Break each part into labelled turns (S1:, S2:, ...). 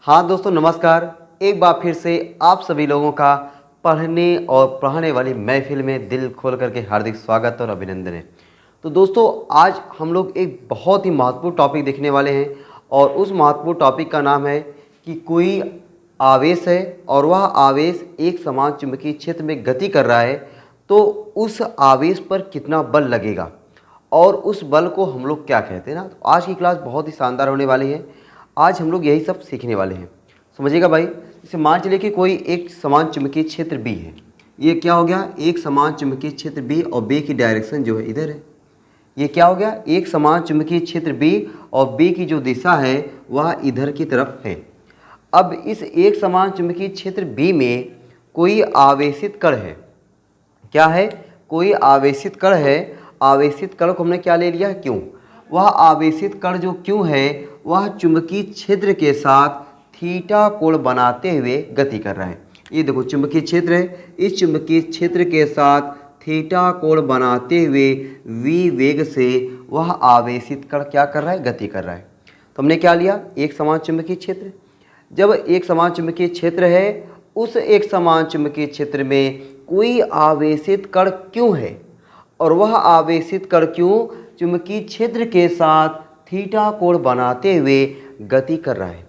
S1: हाँ दोस्तों नमस्कार। एक बार फिर से आप सभी लोगों का पढ़ने और पढ़ाने वाली महफिल में दिल खोल करके हार्दिक स्वागत और अभिनंदन है। तो दोस्तों आज हम लोग एक बहुत ही महत्वपूर्ण टॉपिक देखने वाले हैं और उस महत्वपूर्ण टॉपिक का नाम है कि कोई आवेश है और वह आवेश एक समान चुंबकीय क्षेत्र में गति कर रहा है, तो उस आवेश पर कितना बल लगेगा और उस बल को हम लोग क्या कहते हैं ना। तो आज की क्लास बहुत ही शानदार होने वाली है। आज हम लोग यही सब सीखने वाले हैं, समझिएगा भाई। जैसे मान चलिए कि कोई एक समान चुंबकीय क्षेत्र बी है। ये क्या हो गया, एक समान चुंबकीय क्षेत्र बी और बी की डायरेक्शन जो है इधर है। ये क्या हो गया, एक समान चुंबकीय क्षेत्र बी और बी की जो दिशा है वह इधर की तरफ है। अब इस एक समान चुंबकीय क्षेत्र बी में कोई आवेशित कण है। क्या है, कोई आवेशित कण है। आवेशित कण को हमने क्या ले लिया, क्यों। वह आवेशित कण जो क्यों है वह चुंबकीय क्षेत्र के साथ थीटा कोण बनाते हुए गति कर रहा है। ये देखो चुंबकीय क्षेत्र है, इस चुंबकीय क्षेत्र के साथ थीटा कोण बनाते हुए v वेग से वह आवेशित कण क्या कर रहा है, गति कर रहा है। तो हमने क्या लिया, एक समान चुंबकीय क्षेत्र। जब एक समान चुंबकीय क्षेत्र है, उस एक समान चुंबकीय क्षेत्र में कोई आवेशित कण क्यों है और वह आवेशित कण क्यों चुंबकीय क्षेत्र के साथ थीटा कोण बनाते हुए गति कर रहा है।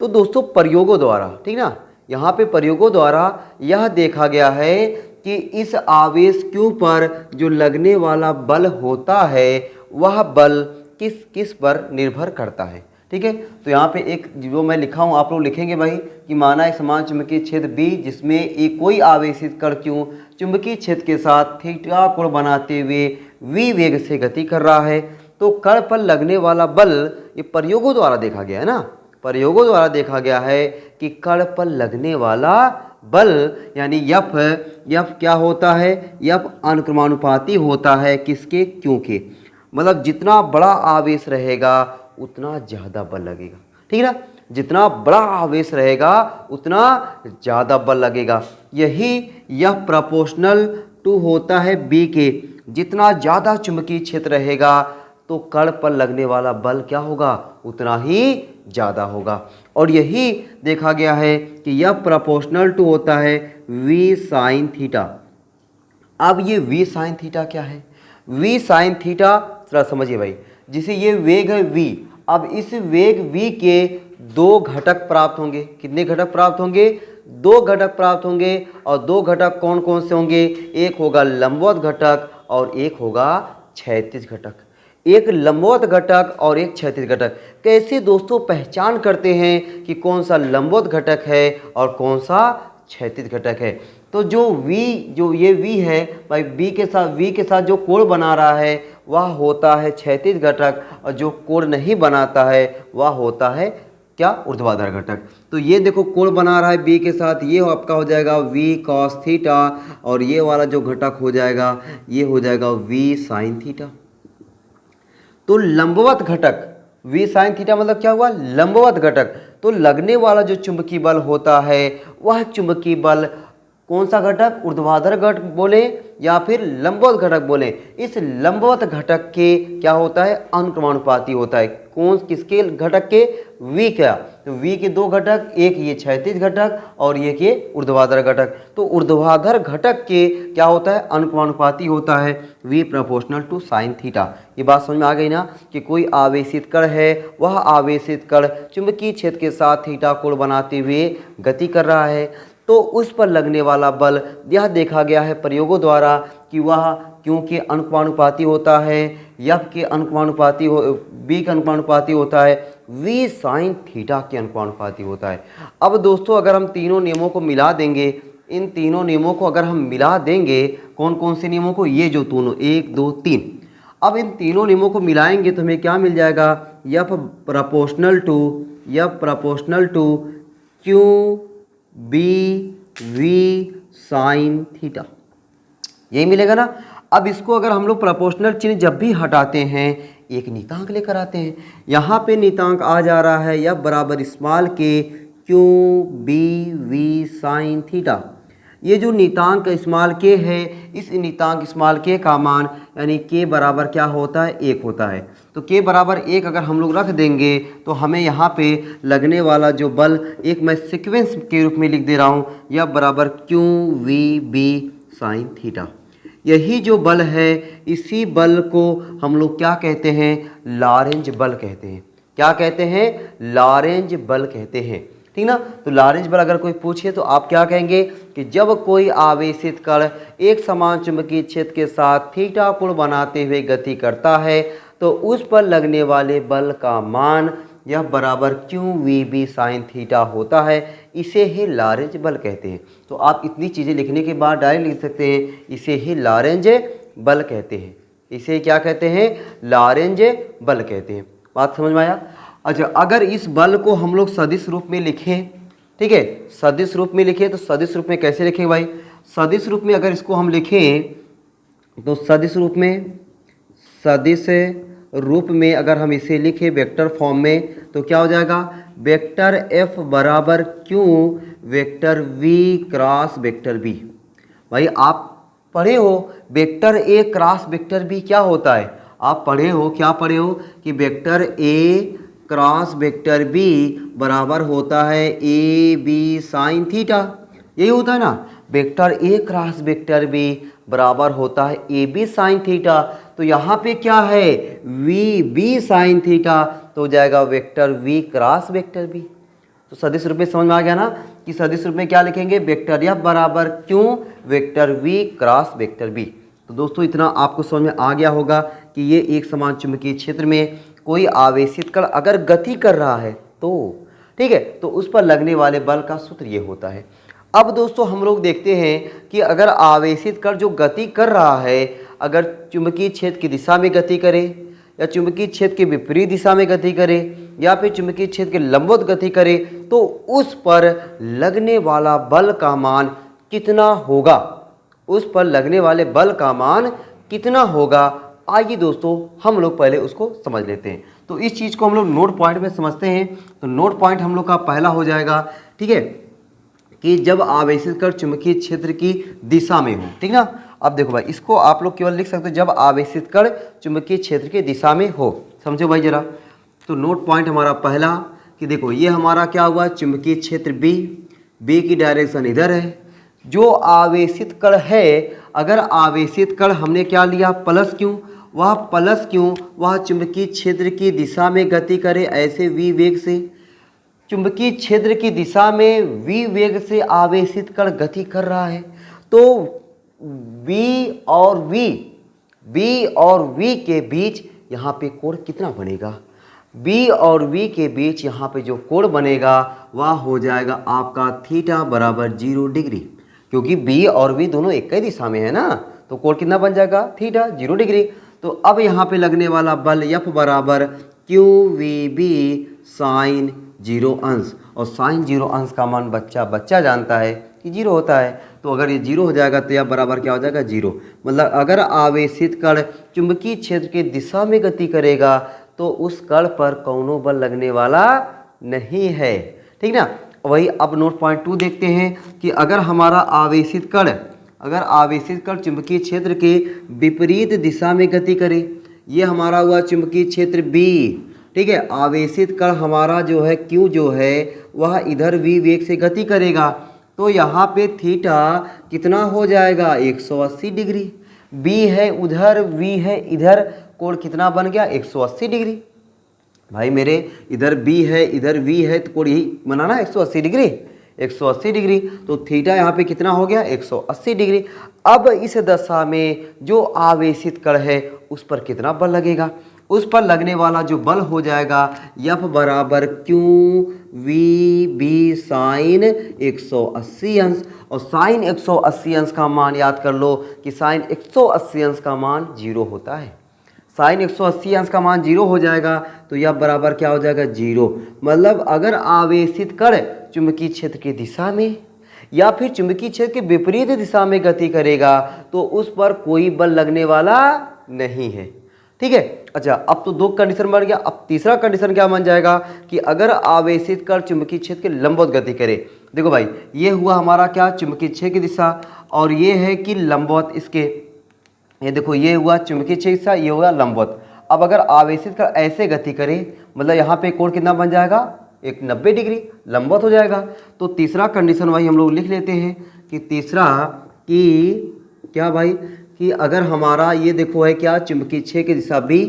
S1: तो दोस्तों प्रयोगों द्वारा, ठीक ना, यहाँ पे प्रयोगों द्वारा यह देखा गया है कि इस आवेश क्यू पर जो लगने वाला बल होता है वह बल किस किस पर निर्भर करता है। ठीक है, तो यहाँ पे एक जो मैं लिखा हूँ आप लोग लिखेंगे भाई कि माना एक समान चुंबकीय क्षेत्र बी जिसमें एक कोई आवेशित कण क्यों चुंबकीय क्षेत्र के साथ थीटा कोण बनाते हुए v वेग से गति कर रहा है। तो कण पर लगने वाला बल ये प्रयोगों द्वारा देखा गया है ना, प्रयोगों द्वारा देखा गया है कि कण पर लगने वाला बल यानी यफ क्या होता है, यफ अनुक्रमानुपाती होता है किसके, क्यों के। मतलब जितना बड़ा आवेश रहेगा उतना ज़्यादा बल लगेगा, ठीक है ना। जितना बड़ा आवेश रहेगा उतना ज़्यादा बल लगेगा। यही यह प्रोपोर्शनल टू होता है बी के। जितना ज़्यादा चुंबकीय क्षेत्र रहेगा तो कण पर लगने वाला बल क्या होगा, उतना ही ज़्यादा होगा। और यही देखा गया है कि यह प्रोपोर्शनल टू होता है v साइन थीटा। अब ये v साइन थीटा क्या है, v साइन थीटा जरा समझिए भाई। जिसे ये वेग है v, अब इस वेग v के दो घटक प्राप्त होंगे। कितने घटक प्राप्त होंगे, दो घटक प्राप्त होंगे। और दो घटक कौन कौन से होंगे, एक होगा लंबवत घटक और एक होगा क्षैतिज घटक। एक लंबवत घटक और एक क्षैतिज घटक। कैसे दोस्तों पहचान करते हैं कि कौन सा लंबवत घटक है और कौन सा क्षैतिज घटक है। तो जो ये v है भाई, v के साथ जो कोण बना रहा है वह होता है क्षैतिज घटक और जो कोण नहीं बनाता है वह होता है क्या, ऊर्ध्वाधर घटक। तो ये देखो कोण बना रहा है b के साथ, ये आपका हो जाएगा v cos थीटा और ये वाला जो घटक हो जाएगा ये हो जाएगा v sin थीटा। तो लंबवत घटक v साइन थीटा मतलब क्या हुआ, लंबवत घटक। तो लगने वाला जो चुंबकीय बल होता है वह चुंबकीय बल कौन सा घटक, ऊर्ध्वाधर घटक बोले या फिर लंबवत घटक बोले। इस लंबवत घटक के क्या होता है, अनुक्रमानुपाती होता है। कौन किसके घटक के, v का। तो v के दो घटक, एक ये क्षैतिज घटक और एक ये ऊर्ध्वाधर घटक। तो ऊर्ध्वाधर घटक के क्या होता है, अनुक्रमानुपाती होता है v proportional to sine theta. ये बात समझ में आ गई ना कि कोई आवेशित कण है, वह आवेशित कण चुंबकीय क्षेत्र के साथ थीटा कोण बनाते हुए गति कर रहा है। तो उस पर लगने वाला बल यह देखा गया है प्रयोगों द्वारा कि वह क्योंकि अनुक्रमानुपाती होता है, यफ के अनुक्रमानुपाती हो, बी के अनुक्रमानुपाती होता है, v साइन थीटा के अनुक्रमानुपाती होता है। अब दोस्तों अगर हम तीनों नियमों को मिला देंगे, इन तीनों नियमों को अगर हम मिला देंगे, कौन कौन से नियमों को, ये जो दोनों 1 2 3, अब इन तीनों नियमों को मिलाएंगे तो हमें क्या मिल जाएगा, F proportional to Q B V sine theta, यही मिलेगा ना। अब इसको अगर हम लोग प्रोपोर्शनल चिन्ह जब भी हटाते हैं एक नियतांक लेकर आते हैं। यहाँ पे नियतांक आ जा रहा है F बराबर small K Q B V sine theta. ये जो नियतांक का इस्तेमाल के है, इस नियतांक इस्तेमाल के का मान यानी के बराबर क्या होता है, 1 होता है। तो के बराबर 1 अगर हम लोग रख देंगे तो हमें यहाँ पे लगने वाला जो बल, एक मैं सीक्वेंस के रूप में लिख दे रहा हूँ, यह बराबर Q V B sine theta. यही जो बल है, इसी बल को हम लोग क्या कहते हैं, लॉरेंज बल कहते हैं। क्या कहते हैं, लॉरेंज बल कहते हैं, ठीक ना। तो लॉरेंज बल अगर कोई पूछे तो आप क्या कहेंगे कि जब कोई आवेशित कण एक समान चुंबकीय क्षेत्र के साथ थीटा कोण बनाते हुए गति करता है तो उस पर लगने वाले बल का मान यह बराबर Q V B sine theta होता है। इसे ही लॉरेंज बल कहते हैं। तो आप इतनी चीज़ें लिखने के बाद डायरेक्ट लिख सकते हैं, इसे ही लॉरेंज बल कहते हैं। इसे क्या कहते हैं, लॉरेंज बल कहते हैं। बात समझ में आया। अच्छा, अगर इस बल को हम लोग सदिश रूप में लिखें, ठीक है, सदिश रूप में लिखें तो सदिश रूप में कैसे लिखें भाई, सदिश रूप में अगर इसको हम लिखें तो सदिश रूप में अगर हम इसे लिखें वेक्टर फॉर्म में तो क्या हो जाएगा, वेक्टर एफ बराबर Q vector V cross vector B. भाई आप पढ़े हो vector A cross vector B क्या होता है, आप पढ़े हो, क्या पढ़े हो कि vector A cross vector B बराबर होता है ए बी साइन थीटा। यही होता है ना, vector A cross vector B बराबर होता है ए बी साइन थीटा। तो यहाँ पे क्या है, वी बी साइन थीटा, तो हो जाएगा vector V cross vector B. तो सदिश रूप में समझ में आ गया ना कि सदिश रूप में क्या लिखेंगे, वेक्टर एफ बराबर Q vector V cross vector B. तो दोस्तों इतना आपको समझ में आ गया होगा कि ये एक समान चुंबकीय क्षेत्र में कोई आवेशित कण अगर गति कर रहा है तो, ठीक है, तो उस पर लगने वाले बल का सूत्र ये होता है। अब दोस्तों हम लोग देखते हैं कि अगर आवेशित कण जो गति कर रहा है, अगर चुंबकीय क्षेत्र की दिशा में गति करे या चुंबकीय क्षेत्र के विपरीत दिशा में गति करे या फिर चुंबकीय क्षेत्र के लंबवत गति करे तो उस पर लगने वाला बल का मान कितना होगा, उस पर लगने वाले बल का मान कितना होगा। आइए दोस्तों हम लोग पहले उसको समझ लेते हैं। तो इस चीज़ को हम लोग नोट पॉइंट में समझते हैं। तो नोट पॉइंट हम लोग का पहला हो जाएगा, ठीक है, कि जब आवेशित कण चुंबकीय क्षेत्र की दिशा में हो, ठीक ना। अब देखो भाई, इसको आप लोग केवल लिख सकते हो जब आवेशित कण चुंबकीय क्षेत्र की दिशा में हो। समझो भाई जरा। तो नोट पॉइंट हमारा पहला कि देखो ये हमारा क्या हुआ, चुंबकीय क्षेत्र बी की डायरेक्शन इधर है। जो आवेशित कण है, अगर आवेशित कण हमने क्या लिया, प्लस क्यों, वह प्लस क्यों वह चुंबकीय क्षेत्र की दिशा में गति करे ऐसे वी वेग से। चुंबकीय क्षेत्र की दिशा में वी वेग से आवेशित कण गति कर रहा है तो बी और वी के बीच यहाँ पे कोण कितना बनेगा, बी और वी के बीच यहाँ पे जो कोण बनेगा वह हो जाएगा आपका थीटा बराबर 0 डिग्री, क्योंकि बी और वी दोनों एक ही दिशा में है ना, तो कोण कितना बन जाएगा, थीटा 0 डिग्री। तो अब यहाँ पे लगने वाला बल एफ बराबर क्यू वी बी साइन 0 अंश, और साइन 0 अंश का मान बच्चा जानता है कि 0 होता है। तो अगर ये 0 हो जाएगा तो यह बराबर क्या हो जाएगा, 0। मतलब अगर आवेशित कण चुंबकीय क्षेत्र की दिशा में गति करेगा तो उस कण पर कौनो बल लगने वाला नहीं है, ठीक ना। वही अब नोट पॉइंट 2 देखते हैं कि अगर हमारा आवेशित कण चुंबकीय क्षेत्र के विपरीत दिशा में गति करे, ये हमारा हुआ चुंबकीय क्षेत्र बी, ठीक है, आवेशित कण हमारा जो है क्यू जो है वह इधर वी वेग से गति करेगा तो यहाँ पे थीटा कितना हो जाएगा, 180 डिग्री। बी है उधर, वी है इधर, कोण कितना बन गया, 180 डिग्री। भाई मेरे इधर बी है इधर वी है तो कोण यही बनाना 180 डिग्री, 180 डिग्री। तो थीटा यहाँ पे कितना हो गया, 180 डिग्री। अब इस दशा में जो आवेशित कण है उस पर कितना बल लगेगा, उस पर लगने वाला जो बल हो जाएगा एफ बराबर क्यू वी बी साइन 180 अंश, और साइन 180 अंश का मान याद कर लो कि साइन 180 अंश का मान 0 होता है। साइन 180 अंश का मान 0 हो जाएगा तो यह बराबर क्या हो जाएगा, 0। मतलब अगर आवेशित कण चुंबकीय क्षेत्र की दिशा में या फिर चुंबकीय क्षेत्र के विपरीत दिशा में गति करेगा तो उस पर कोई बल लगने वाला नहीं है। ठीक है। अच्छा, अब तो 2 कंडीशन बन गया। अब तीसरा कंडीशन क्या बन जाएगा कि अगर आवेशित कण चुंबकीय क्षेत्र के लंबवत गति करे। देखो भाई, ये हुआ हमारा क्या, चुंबकीय क्षेत्र की दिशा, और ये है कि लंबवत इसके, ये देखो ये हुआ चुंबकीय क्षेत्र की दिशा, ये हुआ लंबवत। अब अगर आवेशित कण ऐसे गति करे, मतलब यहाँ पे कोण कितना बन जाएगा, एक 90 डिग्री लंबवत हो जाएगा। तो तीसरा कंडीशन भाई हम लोग लिख लेते हैं कि तीसरा कि क्या भाई, कि अगर हमारा ये देखो है क्या, चुंबकीय क्षेत्र की दिशा बी,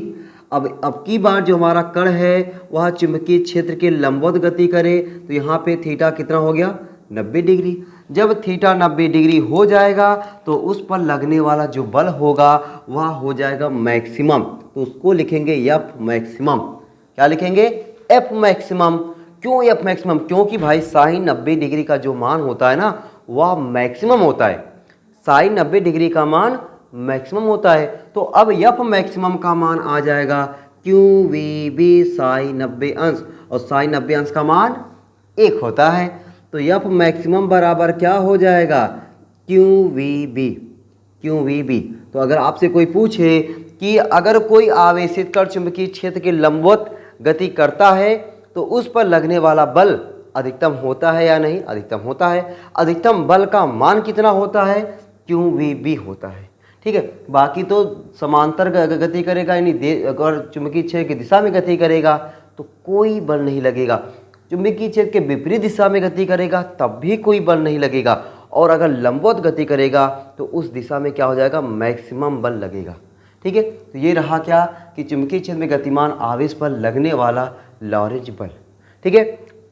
S1: अब की बार जो हमारा कण है वह चुंबकीय क्षेत्र के लंबवत गति करे, तो यहाँ पे थीटा कितना हो गया, 90 डिग्री। जब थीटा 90 डिग्री हो जाएगा तो उस पर लगने वाला जो बल होगा वह हो जाएगा मैक्सिमम। तो उसको लिखेंगे एफ मैक्सिमम। क्या लिखेंगे, एफ मैक्सिमम। क्यों एफ मैक्सिमम, क्योंकि भाई साइन 90 डिग्री का जो मान होता है ना वह मैक्सिमम होता है। साइन 90 डिग्री का मान मैक्सिमम होता है। तो अब एफ मैक्सिमम का मान आ जाएगा क्यू वी बी साइन 90 अंश, और साइन 90 अंश का मान 1 होता है। तो एफ मैक्सिमम बराबर क्या हो जाएगा, Q V B, Q V B. तो अगर आपसे कोई पूछे कि अगर कोई आवेशित कण चुंबकीय क्षेत्र के लंबवत गति करता है तो उस पर लगने वाला बल अधिकतम होता है या नहीं, अधिकतम होता है। अधिकतम बल का मान कितना होता है, क्यू वी बी होता है। ठीक है, बाकी तो समांतर गति करेगा, यानी अगर चुंबकीय क्षेत्र की दिशा में गति करेगा तो कोई बल नहीं लगेगा। चुंबकीय क्षेत्र के विपरीत दिशा में गति करेगा तब भी कोई बल नहीं लगेगा, और अगर लंबवत गति करेगा तो उस दिशा में क्या हो जाएगा, मैक्सिमम बल लगेगा। ठीक है, तो ये रहा क्या कि चुंबकीय क्षेत्र में गतिमान आवेश पर लगने वाला लॉरेंज बल। ठीक है,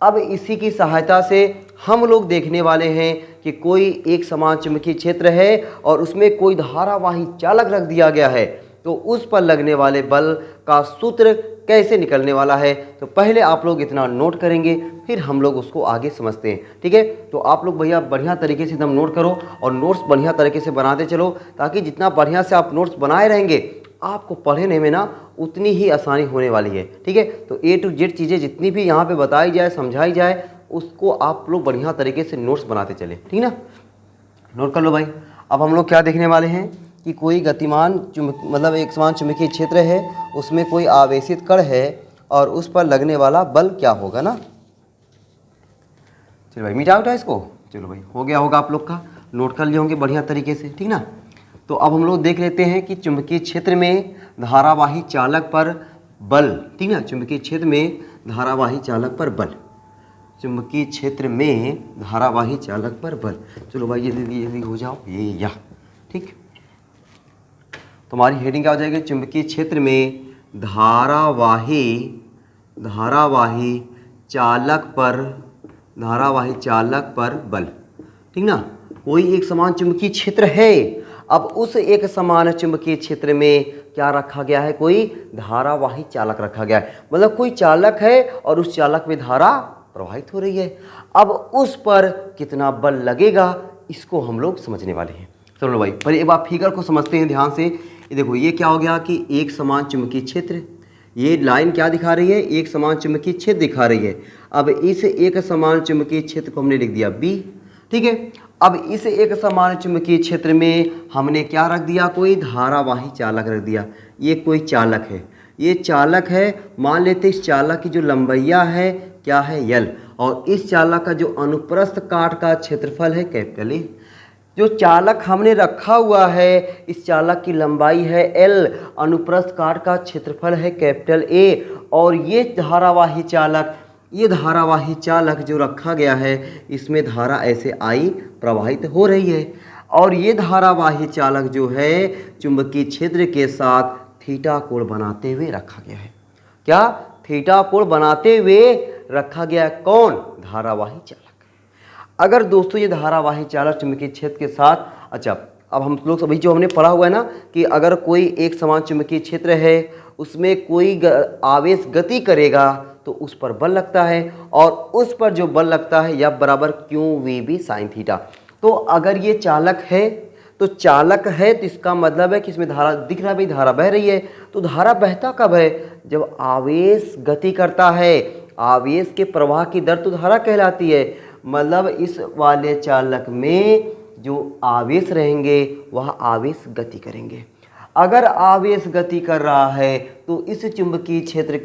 S1: अब इसी की सहायता से हम लोग देखने वाले हैं कि कोई एक समान चुंबकीय क्षेत्र है और उसमें कोई धारावाही चालक रख दिया गया है, तो उस पर लगने वाले बल का सूत्र कैसे निकलने वाला है। तो पहले आप लोग इतना नोट करेंगे, फिर हम लोग उसको आगे समझते हैं। ठीक है, तो आप लोग भैया बढ़िया तरीके से एकदम नोट करो और नोट्स बढ़िया तरीके से बनाते चलो, ताकि जितना बढ़िया से आप नोट्स बनाए रहेंगे आपको पढ़ने में ना उतनी ही आसानी होने वाली है। ठीक है, तो ए टू जेड चीज़ें जितनी भी यहाँ पे बताई जाए, समझाई जाए, उसको आप लोग बढ़िया तरीके से नोट्स बनाते चले। ठीक ना, नोट कर लो भाई। अब हम लोग क्या देखने वाले हैं कि कोई गतिमान मतलब एक समान चुंबकीय क्षेत्र है, उसमें कोई आवेशित कण है और उस पर लगने वाला बल क्या होगा ना। चलो भाई मिटा उठा इसको, चलो भाई हो गया होगा, आप लोग का नोट कर लिए होंगे बढ़िया तरीके से। ठीक ना, तो अब हम लोग देख लेते हैं कि चुंबकीय क्षेत्र में धारावाही चालक पर बल। ठीक ना, चुंबकीय क्षेत्र में धारावाही चालक पर बल, चुंबकीय क्षेत्र में धारावाही चालक पर बल। चलो भाई ये हो जाओ, ये या ठीक। तुम्हारी हेडिंग क्या हो जाएगी, चुंबकीय क्षेत्र में धारावाही चालक पर बल। ठीक ना, कोई एक समान चुंबकीय क्षेत्र है, अब उस एक समान चुंबकीय क्षेत्र में क्या रखा गया है, कोई धारावाही चालक रखा गया है। मतलब कोई चालक है और उस चालक में धारा प्रवाहित हो रही है। अब उस पर कितना बल लगेगा इसको हम लोग समझने वाले हैं। चलो भाई पहले एक बार फिगर को समझते हैं ध्यान से। ये देखो ये क्या हो गया कि एक समान चुंबकीय क्षेत्र, ये लाइन क्या दिखा रही है, एक समान चुंबकीय क्षेत्र दिखा रही है। अब इस एक समान चुंबकीय क्षेत्र को हमने लिख दिया बी। ठीक है, अब इस एक समान चुंबकीय क्षेत्र में हमने क्या रख दिया, कोई धारावाही चालक रख दिया। ये कोई चालक है, ये चालक है, मान लेते इस चालक की जो लंबैया है क्या है, यल, और इस चालक का जो अनुप्रस्थ काट का क्षेत्रफल है कैपिटल ए। जो चालक हमने रखा हुआ है, इस चालक की लंबाई है एल, अनुप्रस्थ काट का क्षेत्रफल है कैपिटल ए, और ये धारावाही चालक जो रखा गया है इसमें धारा ऐसे आई प्रवाहित हो रही है, और ये धारावाही चालक जो है चुंबकीय क्षेत्र के साथ थीटा कोण बनाते हुए रखा गया है। क्या, थीटा कोण बनाते हुए रखा गया है। कौन, धारावाही चालक। अगर दोस्तों ये धारावाही चालक चुंबकीय क्षेत्र के साथ, अच्छा अब हम लोग सभी जो हमने पढ़ा हुआ है ना कि अगर कोई एक समान चुंबकीय क्षेत्र है उसमें कोई आवेश गति करेगा तो उस पर बल लगता है, और उस पर जो बल लगता है या बराबर Q V B sine theta. तो अगर ये चालक है तो इसका मतलब है कि इसमें धारा दिख रहा है, भाई धारा बह रही है। तो धारा बहता कब है, जब आवेश गति करता है। आवेश के प्रवाह की दर तो धारा कहलाती है। मतलब इस वाले चालक में जो आवेश रहेंगे वह आवेश गति करेंगे। अगर आवेश गति कर रहा है तो इस चुंबकीय क्षेत्र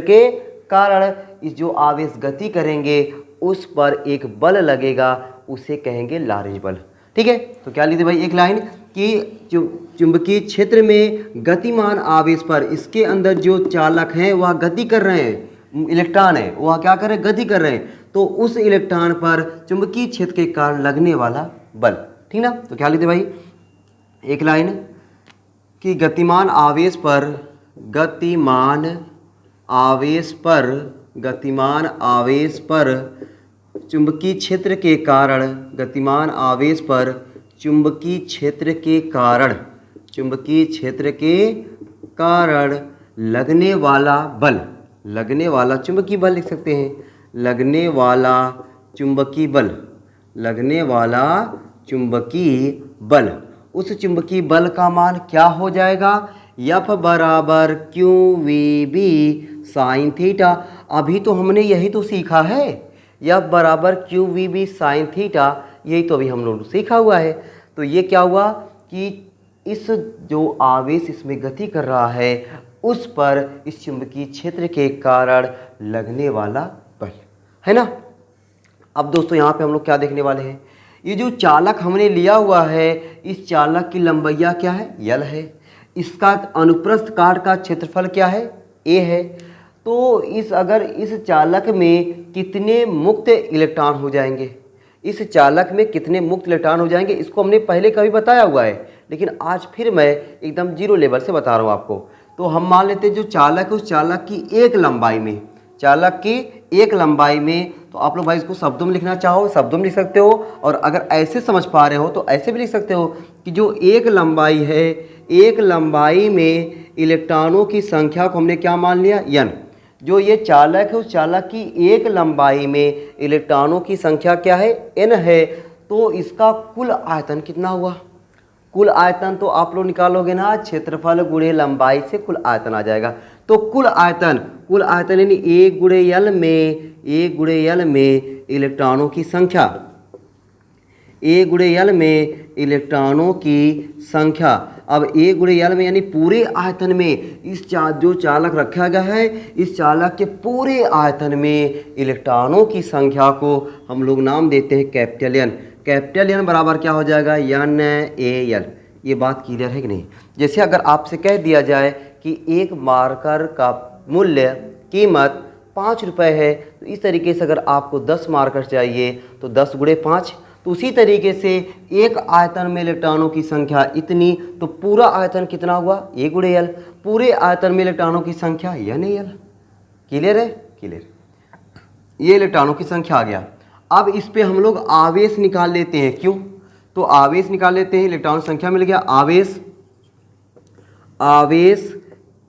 S1: के कारण इस जो आवेश गति करेंगे उस पर एक बल लगेगा, उसे कहेंगे लारेंज बल। ठीक है, तो क्या लिखते भाई एक लाइन कि चुंबकीय क्षेत्र में गतिमान आवेश पर इसके अंदर जो चालक हैं वह गति कर रहे हैं, इलेक्ट्रॉन है वह क्या कर रहे हैं, गति कर रहे हैं, तो उस इलेक्ट्रॉन पर चुंबकीय क्षेत्र के कारण लगने वाला बल। ठीक ना, तो क्या लिखते भाई एक लाइन कि गतिमान आवेश पर चुंबकीय क्षेत्र के कारण लगने वाला चुंबकीय बल लिख सकते हैं, लगने वाला चुंबकीय बल। उस चुंबकीय बल का मान क्या हो जाएगा, F बराबर QVB साइन थीटा। अभी तो हमने यही तो सीखा है, F बराबर QVB साइन थीटा, यही तो अभी हम लोग सीखा हुआ है। तो ये क्या हुआ कि इस जो आवेश इसमें गति कर रहा है उस पर इस चुंबकीय क्षेत्र के कारण लगने वाला बल है ना। अब दोस्तों यहाँ पे हम लोग क्या देखने वाले हैं, ये जो चालक हमने लिया हुआ है इस चालक की लंबाई क्या है, L है। इसका अनुप्रस्थ काट का क्षेत्रफल क्या है, A है। तो अगर इस चालक में कितने मुक्त इलेक्ट्रॉन हो जाएंगे, इसको हमने पहले कभी बताया हुआ है, लेकिन आज फिर मैं एकदम जीरो लेवल से बता रहा हूँ आपको। तो हम मान लेते हैं जो चालक है उस चालक की एक लंबाई में, तो आप लोग भाई इसको शब्दों में लिखना चाहो शब्दों में लिख सकते हो, और अगर ऐसे समझ पा रहे हो तो ऐसे भी लिख सकते हो कि जो एक लंबाई में इलेक्ट्रॉनों की संख्या को हमने क्या मान लिया, n। जो ये चालक है उस चालक की एक लंबाई में इलेक्ट्रॉनों की संख्या क्या है, n है। तो इसका कुल आयतन कितना हुआ, कुल आयतन तो आप लोग निकालोगे ना, क्षेत्रफल गुणे लंबाई से कुल आयतन आ जाएगा। तो कुल आयतन यानी A गुणे L में इलेक्ट्रॉनों की संख्या, अब A गुणे L में यानी पूरे आयतन में इस जो चालक रखा गया है इस चालक के पूरे आयतन में इलेक्ट्रॉनों की संख्या को हम लोग नाम देते हैं कैपिटल N बराबर क्या हो जाएगा, NaL। ये बात क्लियर है कि नहीं। जैसे अगर आपसे कह दिया जाए कि एक मार्कर का मूल्य कीमत 5 रुपये है, तो इस तरीके से अगर आपको 10 मार्कर चाहिए तो 10 गुणे 5, तो उसी तरीके से एक आयतन में इलेक्ट्रॉनों की संख्या इतनी, तो पूरा आयतन कितना हुआ, A गुणे L। पूरे आयतन में इलेक्ट्रॉनों की संख्या NaL। क्लियर है, क्लियर। ये इलेक्ट्रॉनों की संख्या आ गया। अब इस पे हम लोग आवेश निकाल लेते हैं, क्यों, तो आवेश निकाल लेते हैं, इलेक्ट्रॉन संख्या मिल गया, आवेश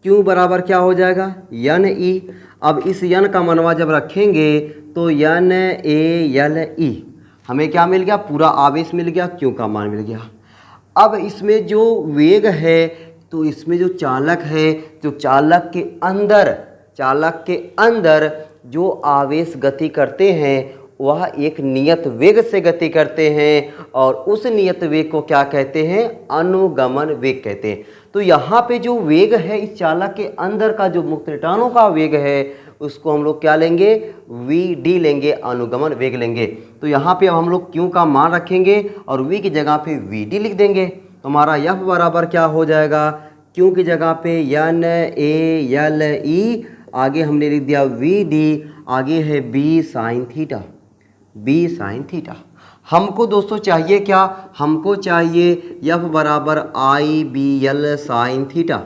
S1: Q बराबर क्या हो जाएगा, Ne। अब इस n का मनवा जब रखेंगे तो NaLe, हमें क्या मिल गया, पूरा आवेश मिल गया, Q का मान मिल गया। अब इसमें जो वेग है, तो इसमें जो चालक है, जो चालक के अंदर जो आवेश गति करते हैं वह एक नियत वेग से गति करते हैं, और उस नियत वेग को क्या कहते हैं, अनुगमन वेग कहते हैं। तो यहाँ पे जो वेग है इस चालक के अंदर का जो मुक्त इलेक्ट्रॉनों का वेग है उसको हम लोग क्या लेंगे, Vd लेंगे, अनुगमन वेग लेंगे। तो यहाँ पे अब हम लोग Q का मान रखेंगे और V की जगह पे Vd लिख देंगे। तो हमारा F बराबर क्या हो जाएगा, Q की जगह पे NaLe, आगे हमने लिख दिया Vd, आगे है B साइन थीटा। हमको दोस्तों चाहिए क्या, हमको चाहिए F बराबर IBL साइन थीटा।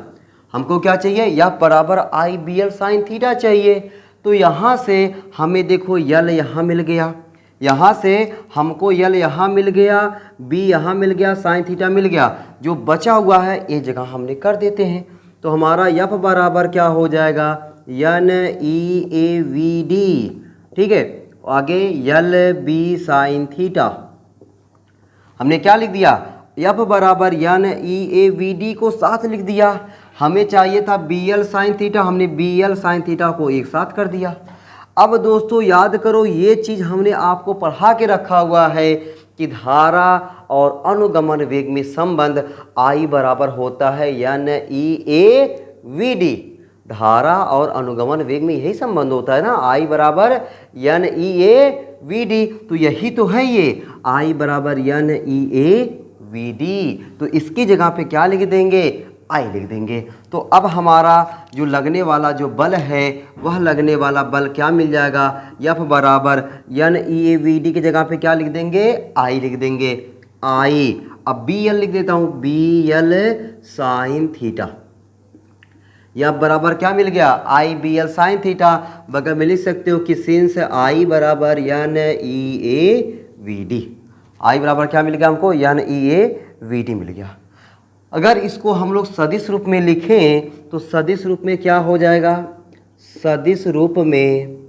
S1: हमको क्या चाहिए, F बराबर IBL साइन थीटा चाहिए। तो यहाँ से हमें देखो L यहाँ मिल गया, यहाँ से हमको L यहाँ मिल गया, B यहाँ मिल गया, साइन थीटा मिल गया। जो बचा हुआ है ये जगह हमने कर देते हैं। तो हमारा F बराबर क्या हो जाएगा, NeAVD। ठीक है, आगे LB साइन थीटा, हमने क्या लिख दिया, F बराबर NeAVD को साथ लिख दिया। हमें चाहिए था BL साइन थीटा, हमने BL साइन थीटा को एक साथ कर दिया। अब दोस्तों याद करो, ये चीज़ हमने आपको पढ़ा के रखा हुआ है कि धारा और अनुगमन वेग में संबंध I बराबर होता है NEAVD। धारा और अनुगमन वेग में यही संबंध होता है ना, I बराबर NEAVD। तो यही तो है ये I बराबर NEAVD। तो इसकी जगह पे क्या लिख देंगे, I लिख देंगे। तो अब हमारा जो लगने वाला जो बल है वह लगने वाला बल क्या मिल जाएगा, F बराबर NEAVD की जगह पे क्या लिख देंगे, I लिख देंगे I। अब BL लिख देता हूँ, BL साइन थीटा। F बराबर क्या मिल गया, IBL साइन थीटा। बगल में लिख सकते हो कि सिंस I बराबर NEAVD। I बराबर क्या मिल गया हमको, NEAVD मिल गया। अगर इसको हम लोग सदिश रूप में लिखें तो सदिश रूप में क्या हो जाएगा, सदिश रूप में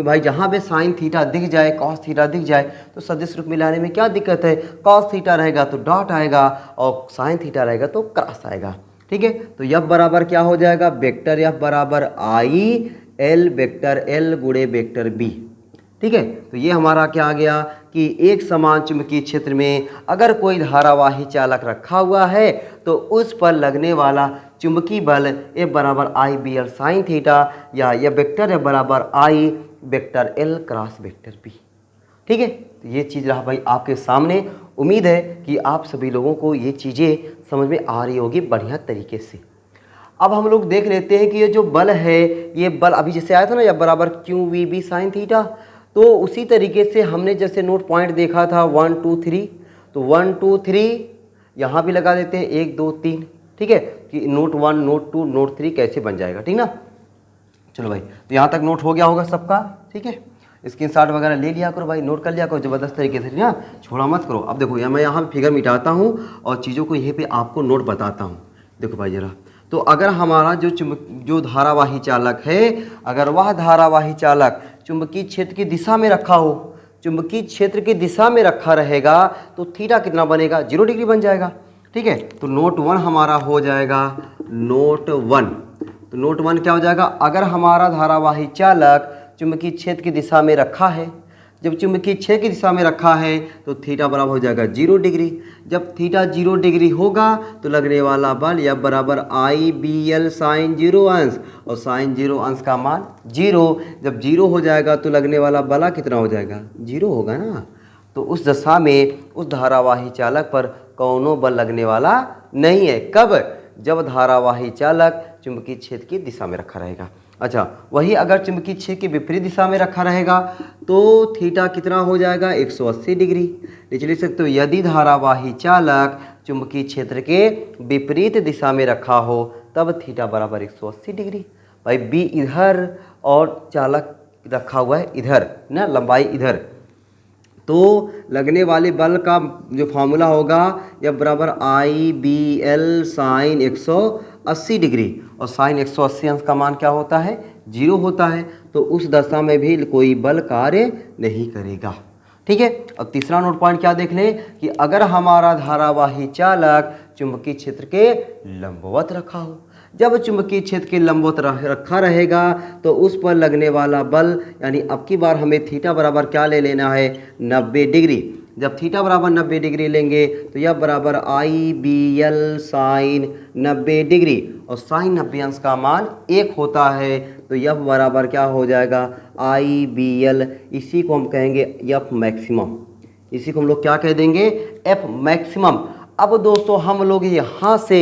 S1: भाई जहाँ पे साइन थीटा दिख जाए, कॉस थीटा दिख जाए तो सदिश रूप में लाने में क्या दिक्कत है। कॉस थीटा रहेगा तो डॉट आएगा और साइन थीटा रहेगा तो क्रॉस आएगा। ठीक है, तो F बराबर क्या हो जाएगा, वेक्टर F बराबर IL वेक्टर L गुणे वेक्टर B। ठीक है, तो ये हमारा क्या आ गया कि एक समान चुंबकीय क्षेत्र में अगर कोई धारावाही चालक रखा हुआ है तो उस पर लगने वाला चुंबकीय बल F बराबर IBL साइन थीटा या यह वेक्टर F बराबर I vector L cross vector B। ठीक है, तो ये चीज़ रहा भाई आपके सामने। उम्मीद है कि आप सभी लोगों को ये चीज़ें समझ में आ रही होगी बढ़िया तरीके से। अब हम लोग देख लेते हैं कि ये जो बल है, ये बल अभी जैसे आया था ना, F बराबर QVB साइन थीटा, तो उसी तरीके से हमने जैसे नोट पॉइंट देखा था 1 2 3, तो 1 2 3 यहाँ भी लगा देते हैं 1 2 3। ठीक है, कि नोट 1 नोट 2 नोट 3 कैसे बन जाएगा। ठीक ना, चलो भाई, तो यहाँ तक नोट हो गया होगा सबका। ठीक है, स्क्रीनशॉट वगैरह ले लिया करो भाई, नोट कर लिया करो ज़बरदस्त तरीके से ना, छोड़ा मत करो। अब देखो मैं यहाँ पे फिगर मिटाता हूँ और चीज़ों को यहीं पे आपको नोट बताता हूँ। देखो भाई ज़रा, तो अगर हमारा जो धारावाही चालक है, अगर वह धारावाही चालक चुंबकीय क्षेत्र की दिशा में रखा हो, चुंबकीय क्षेत्र की दिशा में रखा रहेगा तो थीटा कितना बनेगा, 0 डिग्री बन जाएगा। ठीक है, तो नोट 1 हमारा हो जाएगा नोट 1। तो नोट 1 क्या हो जाएगा, अगर हमारा धारावाही चालक चुंबकीय क्षेत्र की दिशा में रखा है, जब चुंबकीय क्षेत्र की दिशा में रखा है तो थीटा बराबर हो जाएगा 0 डिग्री। जब थीटा 0 डिग्री होगा तो लगने वाला बल F बराबर IBL साइन 0 अंश, और साइन 0 अंश का मान 0। जब 0 हो जाएगा तो लगने वाला बल कितना हो जाएगा, 0 होगा ना। तो उस दशा में उस धारावाही चालक पर कौनो बल लगने वाला नहीं है। कब, जब धारावाही चालक चुंबकीय क्षेत्र की दिशा में रखा रहेगा। अच्छा, वही अगर चुंबकीय क्षेत्र की विपरीत दिशा में रखा रहेगा तो थीटा कितना हो जाएगा, 180 डिग्री। नीचे लिख सकते हो, यदि धारावाही चालक चुंबकीय क्षेत्र के विपरीत दिशा में रखा हो तब थीटा बराबर 180 डिग्री। भाई बी इधर और चालक रखा हुआ है इधर ना, लंबाई इधर, तो लगने वाले बल का जो फॉर्मूला होगा F बराबर IBL साइन 180 डिग्री, और साइन 180 अंश का मान क्या होता है, 0 होता है। तो उस दशा में भी कोई बल कार्य नहीं करेगा। ठीक है, अब तीसरा नोट पॉइंट क्या देख लें कि अगर हमारा धारावाही चालक चुंबकीय क्षेत्र के लंबवत रखा हो, जब चुंबकीय क्षेत्र के लंबवत रखा रहेगा तो उस पर लगने वाला बल, यानी अब की बार हमें थीटा बराबर क्या ले लेना है, 90 डिग्री। जब थीटा बराबर 90 डिग्री लेंगे तो यह बराबर IBL साइन 90 डिग्री, और साइन 90 अंश का मान 1 होता है। तो यह बराबर क्या हो जाएगा, IBL, इसी को हम कहेंगे F मैक्सिमम, इसी को हम लोग क्या कह देंगे, F मैक्सिमम। अब दोस्तों हम लोग यहाँ से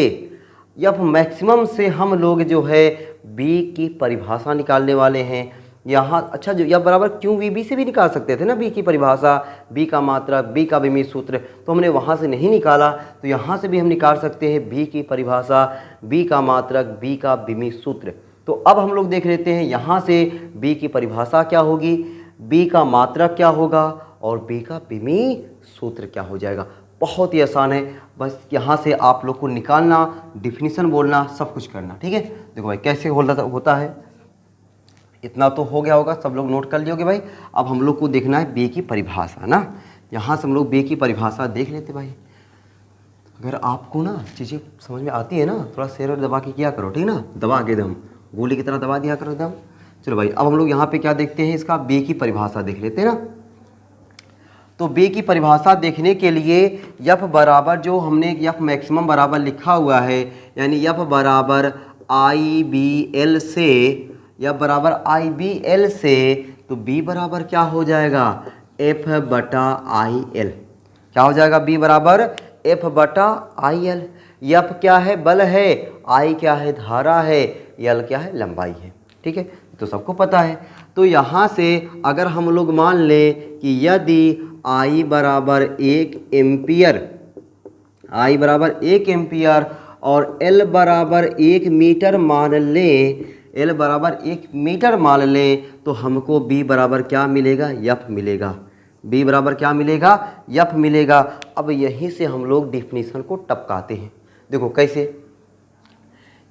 S1: F मैक्सिमम से हम लोग जो है B की परिभाषा निकालने वाले हैं यहाँ। अच्छा, जो F बराबर QVB से भी निकाल सकते थे ना B की परिभाषा, B का मात्रक, B का विमीय सूत्र, तो हमने वहाँ से नहीं निकाला, तो यहाँ से भी हम निकाल सकते हैं B की परिभाषा, B का मात्रक, B का विमीय सूत्र। तो अब हम लोग देख लेते हैं यहाँ से B की परिभाषा क्या होगी, B का मात्रक क्या होगा और B का विमीय सूत्र क्या हो जाएगा। बहुत ही आसान है, बस यहाँ से आप लोग को निकालना, डिफिनीशन बोलना, सब कुछ करना। ठीक है, देखो भाई कैसे होता है, इतना तो हो गया होगा, सब लोग नोट कर लियोगे भाई। अब हम लोग को देखना है बी की परिभाषा ना, यहाँ से हम लोग बी की परिभाषा देख लेते भाई। अगर आपको ना चीज़ें समझ में आती है ना, थोड़ा शेर दबा के किया करो, ठीक ना, दबा के दम गोली की तरह दबा दिया करो एकदम। चलो भाई, अब हम लोग यहाँ पे क्या देखते हैं, इसका बी की परिभाषा देख लेते हैं ना। तो बी की परिभाषा देखने के लिए एफ बराबर जो हमने एफ मैक्सिमम बराबर लिखा हुआ है, यानी एफ बराबर आई बी एल से, एफ बराबर आई बी एल से, तो बी बराबर क्या हो जाएगा, एफ बटा आई एल। क्या हो जाएगा, बी बराबर एफ बटा आई एल। एफ क्या है, बल है, आई क्या है, धारा है, एल क्या है, लंबाई है। ठीक है, तो सबको पता है। तो यहाँ से अगर हम लोग मान लें कि यदि आई बराबर 1 एम्पियर, आई बराबर 1 एम्पियर और एल बराबर 1 मीटर मान लें, एल बराबर 1 मीटर मान लें, तो हमको बी बराबर क्या मिलेगा, एफ मिलेगा। बी बराबर क्या मिलेगा, एफ मिलेगा। अब यहीं से हम लोग डिफिनीशन को टपकाते हैं। देखो कैसे,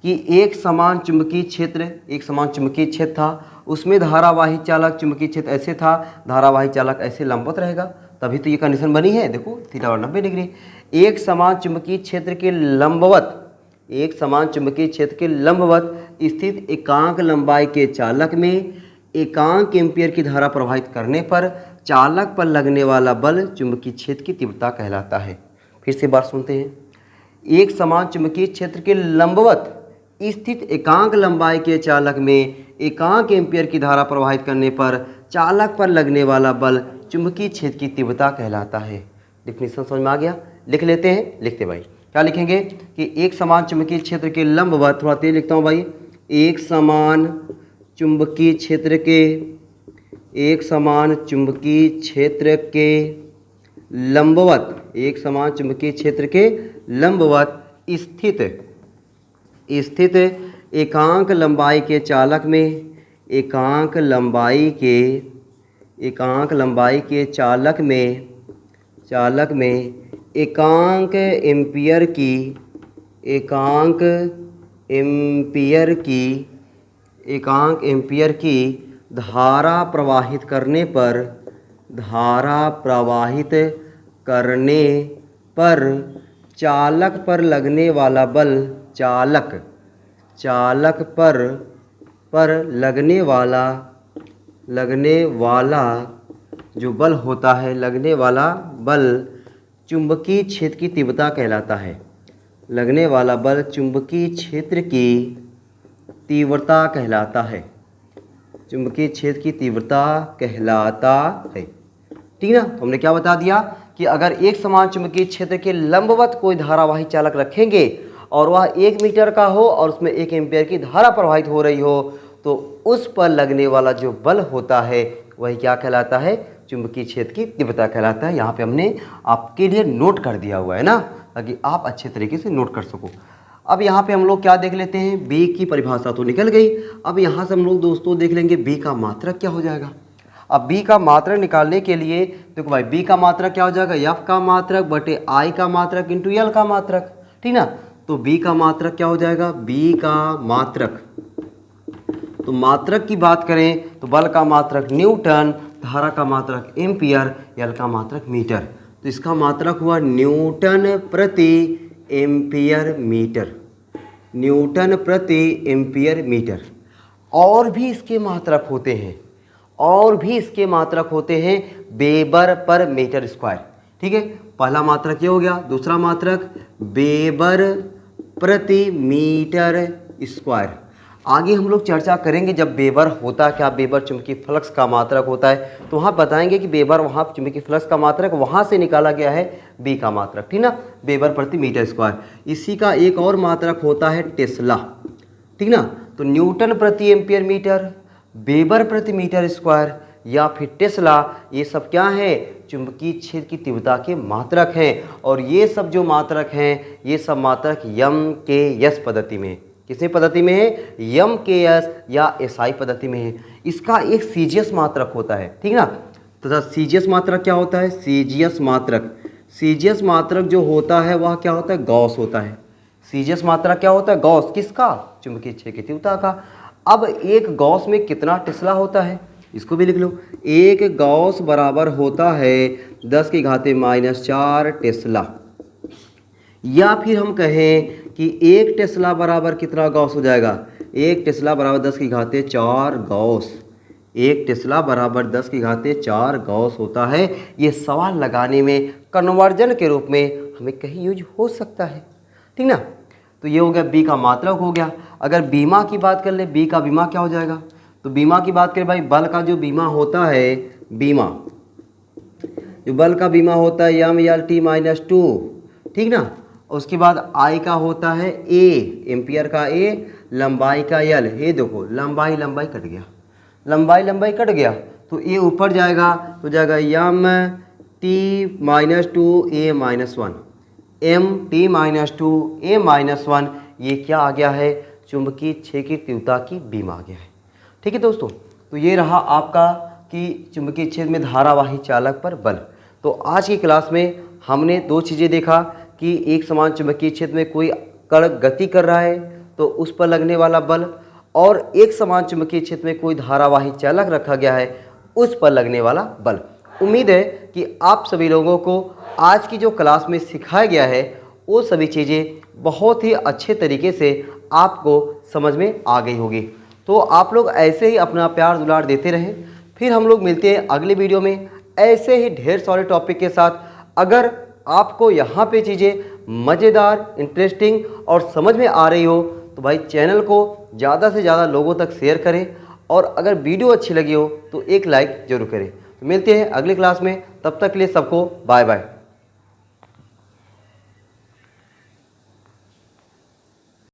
S1: कि एक समान चुंबकीय क्षेत्र, एक समान चुंबकीय क्षेत्र था, उसमें धारावाही चालक चुंबकीय क्षेत्र ऐसे था, धारावाही चालक ऐसे लंबवत रहेगा, तभी तो ये कंडीशन बनी है। देखो थीटा और 90 डिग्री। एक समान चुंबकीय क्षेत्र के लंबवत, एक समान चुंबकीय क्षेत्र के लंबवत स्थित एकांक लंबाई के चालक में एकांक एम्पियर की धारा प्रवाहित करने पर चालक पर लगने वाला बल चुंबकीय क्षेत्र की तीव्रता कहलाता है। फिर से बात सुनते हैं। एक समान चुंबकीय क्षेत्र के लंबवत स्थित एकांक लंबाई के चालक में एकांक एम्पियर की धारा प्रवाहित करने पर चालक पर लगने वाला बल चुंबकीय क्षेत्र की तीव्रता कहलाता है। डिफिनीशन समझ में आ गया, लिख लेते हैं। लिखते भाई, क्या लिखेंगे कि एक समान चुंबकीय क्षेत्र के लंबवत, थोड़ा तेज लिखता हूँ भाई, एक समान चुंबकीय क्षेत्र के, एक समान चुंबकीय क्षेत्र के लंबवत, एक समान चुंबकीय क्षेत्र के लंबवत स्थित एकांक लंबाई के चालक में, एकांक लंबाई के चालक में एकांक एम्पियर की धारा प्रवाहित करने पर चालक पर लगने वाला बल, चालक पर लगने वाला जो बल होता है, लगने वाला बल चुंबकीय क्षेत्र की तीव्रता कहलाता है। लगने वाला बल चुंबकीय क्षेत्र की तीव्रता कहलाता है, चुंबकीय क्षेत्र की तीव्रता कहलाता है। ठीक है ना, तो हमने क्या बता दिया कि अगर एक समान चुंबकीय क्षेत्र के लंबवत कोई धारावाही चालक रखेंगे और वह 1 मीटर का हो और उसमें 1 एम्पियर की धारा प्रवाहित हो रही हो, तो उस पर लगने वाला जो बल होता है वही क्या कहलाता है, चुंबकीय क्षेत्र की तीव्रता कहलाता है। यहाँ पे हमने आपके लिए नोट कर दिया हुआ है ना, ताकि आप अच्छे तरीके से नोट कर सको। अब यहाँ पे हम लोग क्या देख लेते हैं, बी की परिभाषा तो निकल गई। अब यहाँ से हम लोग दोस्तों देख लेंगे बी का मात्रक क्या हो जाएगा। अब बी का मात्रक निकालने के लिए देखो भाई, बी का मात्रक क्या हो जाएगा, एफ का मात्रक बटे आई का मात्रक इंटू एल का मात्रक। ठीक ना, तो बी का मात्रक क्या हो जाएगा, बी का मात्रक, तो मात्रक की बात करें तो बल का मात्रक न्यूटन, धारा का मात्रक एम्पियर, एल का मात्रक मीटर। तो इसका मात्रक हुआ न्यूटन प्रति एम्पियर मीटर, न्यूटन प्रति एम्पियर मीटर। और भी इसके मात्रक होते हैं, और भी इसके मात्रक होते हैं वेबर पर मीटर स्क्वायर। ठीक है, पहला मात्रक ये हो गया। दूसरा मात्रक वेबर प्रति मीटर स्क्वायर। आगे हम लोग चर्चा करेंगे जब वेबर होता क्या, वेबर चुंबकीय फ्लक्स का मात्रक होता है, तो वहाँ बताएंगे कि वेबर वहाँ चुंबकीय फ्लक्स का मात्रक, वहाँ से निकाला गया है बी का मात्रक। ठीक ना, वेबर प्रति मीटर स्क्वायर। इसी का एक और मात्रक होता है टेस्ला। ठीक ना, तो न्यूटन प्रति एम्पियर मीटर, वेबर प्रति मीटर स्क्वायर या फिर टेस्ला, ये सब क्या है, चुंबकीय क्षेत्र की तीव्रता के मात्रक हैं। और ये सब जो मात्रक हैं, ये सब मात्रक यम के यस पद्धति में, किसी पद्धति में है, यम के एस या एसआई पद्धति में है। इसका एक सीजीएस मात्रक होता है। ठीक ना, तथा सीजीएस मात्रक क्या होता है, सीजीएस मात्रक जो होता है वह क्या होता है, गॉस होता है। सीजीएस मात्रक क्या होता है, गॉस, किसका, चुंबकीय क्षेत्र की तीव्रता का। अब एक गॉस में कितना टेस्ला होता है, इसको भी लिख लो। एक गॉस बराबर होता है 10⁻⁴ टेस्ला। या फिर हम कहें कि एक टेस्ला बराबर कितना गॉस हो जाएगा, एक टेस्ला बराबर 10⁻⁴ गॉस। 1 टेस्ला बराबर 10 की घात 4 गॉस होता है। ये सवाल लगाने में कन्वर्जन के रूप में हमें कहीं यूज हो सकता है, ठीक ना। तो ये हो गया बी का मात्रक हो गया। अगर बीमा की बात कर ले, बी का बीमा क्या हो जाएगा, तो बीमा की बात करें भाई, बल का जो बीमा होता है, बीमा जो बल का बीमा होता है M/L/T-2, ठीक ना। उसके बाद आई का होता है ए, एम्पियर का ए, लंबाई का एल। ये देखो लंबाई लंबाई कट गया, लंबाई लंबाई कट गया, तो ए ऊपर जाएगा तो जाएगा M/T-2A-1, M/T-2A-1। ये क्या आ गया है, चुंबकीय क्षेत्र की तीव्रता की बीमा आ गया है, ठीक है दोस्तों। तो ये रहा आपका कि चुंबकीय क्षेत्र में धारावाही चालक पर बल। तो आज की क्लास में हमने दो चीज़ें देखा कि एक समान चुंबकीय क्षेत्र में कोई कण गति कर रहा है तो उस पर लगने वाला बल, और एक समान चुंबकीय क्षेत्र में कोई धारावाही चालक रखा गया है उस पर लगने वाला बल। उम्मीद है कि आप सभी लोगों को आज की जो क्लास में सिखाया गया है वो सभी चीज़ें बहुत ही अच्छे तरीके से आपको समझ में आ गई होगी। तो आप लोग ऐसे ही अपना प्यार दुलार देते रहें। फिर हम लोग मिलते हैं अगले वीडियो में ऐसे ही ढेर सारे टॉपिक के साथ। अगर आपको यहाँ पे चीज़ें मज़ेदार, इंटरेस्टिंग और समझ में आ रही हो तो भाई चैनल को ज़्यादा से ज़्यादा लोगों तक शेयर करें, और अगर वीडियो अच्छी लगी हो तो एक लाइक ज़रूर करें। तो मिलते हैं अगली क्लास में, तब तक के लिए सबको बाय बाय।